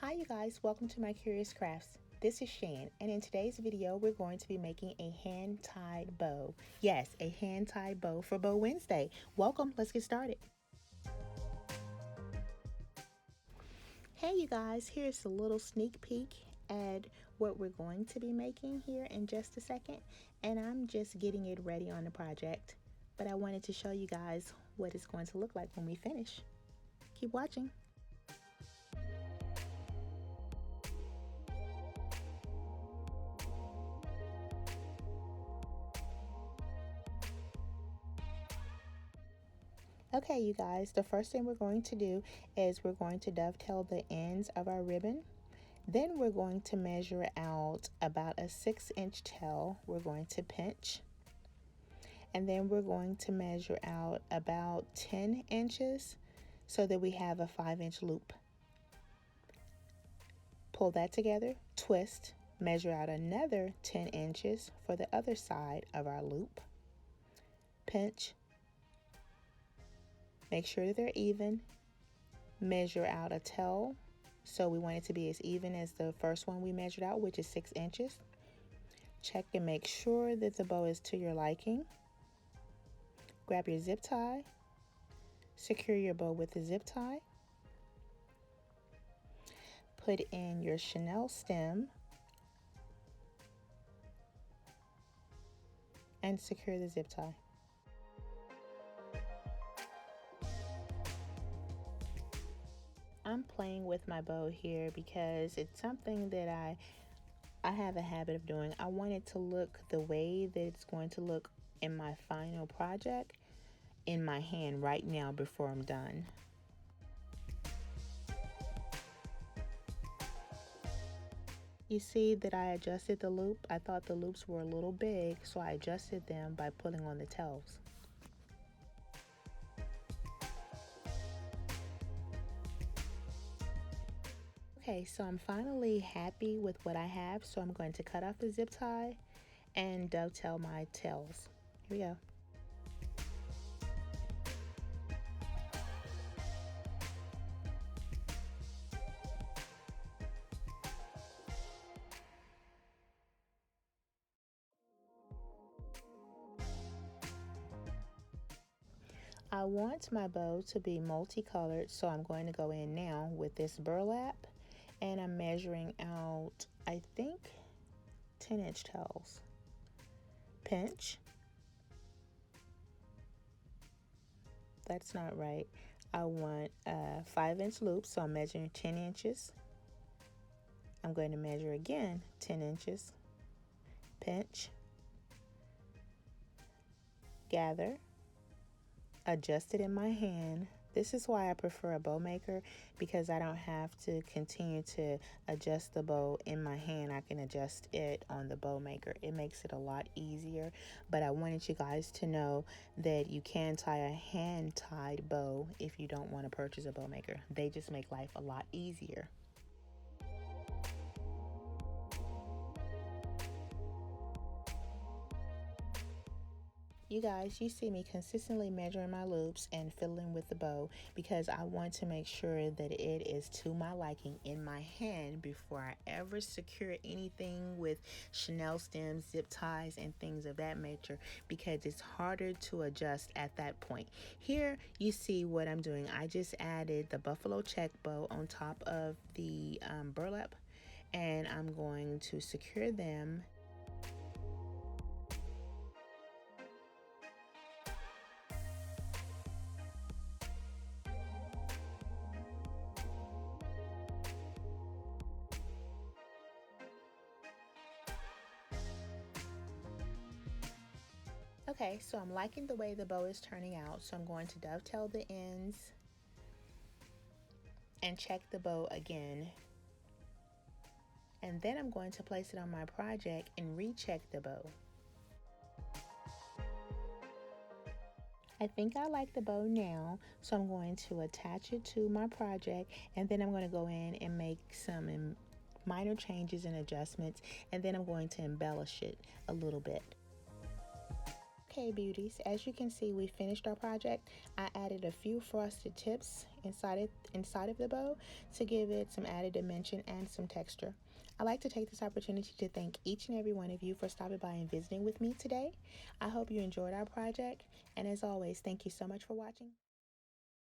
Hi you guys, welcome to my Curious Crafts. This is Shan, and in today's video we're going to be making a hand-tied bow. Yes, a hand-tied bow for Bow Wednesday. Welcome, let's get started. Hey you guys, here's a little sneak peek at what we're going to be making here in just a second, and I'm just getting it ready on the project, but I wanted to show you guys what it's going to look like when we finish. Keep watching. Okay, you guys, the first thing we're going to do is we're going to dovetail the ends of our ribbon. Then we're going to measure out about a 6-inch tail. We're going to pinch. And then we're going to measure out about 10 inches so that we have a 5-inch loop. Pull that together, twist, measure out another 10 inches for the other side of our loop. Pinch. Make sure that they're even. Measure out a tail. So we want it to be as even as the first one we measured out, which is 6 inches. Check and make sure that the bow is to your liking. Grab your zip tie. Secure your bow with the zip tie. Put in your chenille stem and secure the zip tie. I'm playing with my bow here because it's something that I have a habit of doing. I want it to look the way that it's going to look in my final project in my hand right now before I'm done. You see that I adjusted the loop. I thought the loops were a little big, so I adjusted them by pulling on the tails. Okay, so I'm finally happy with what I have, so I'm going to cut off the zip tie and dovetail my tails. Here we go. I want my bow to be multicolored, so I'm going to go in now with this burlap, and I'm measuring out, I think, 10-inch tails. Pinch. That's not right. I want a 5-inch loop, so I'm measuring 10 inches. I'm going to measure again 10 inches. Pinch. Gather. Adjust it in my hand. This is why I prefer a bow maker, because I don't have to continue to adjust the bow in my hand. I can adjust it on the bow maker. It makes it a lot easier, but I wanted you guys to know that you can tie a hand-tied bow if you don't want to purchase a bow maker. They just make life a lot easier. You guys, you see me consistently measuring my loops and fiddling with the bow because I want to make sure that it is to my liking in my hand before I ever secure anything with chenille stems, zip ties, and things of that nature, because it's harder to adjust at that point. Here you see what I'm doing. I just added the buffalo check bow on top of the burlap, and I'm going to secure them. Okay, so I'm liking the way the bow is turning out, so I'm going to dovetail the ends and check the bow again. And then I'm going to place it on my project and recheck the bow. I think I like the bow now, so I'm going to attach it to my project, and then I'm going to go in and make some minor changes and adjustments, and then I'm going to embellish it a little bit. Okay, beauties, as you can see, we finished our project. I added a few frosted tips inside of the bow to give it some added dimension and some texture. I'd like to take this opportunity to thank each and every one of you for stopping by and visiting with me today. I hope you enjoyed our project, and as always, thank you so much for watching.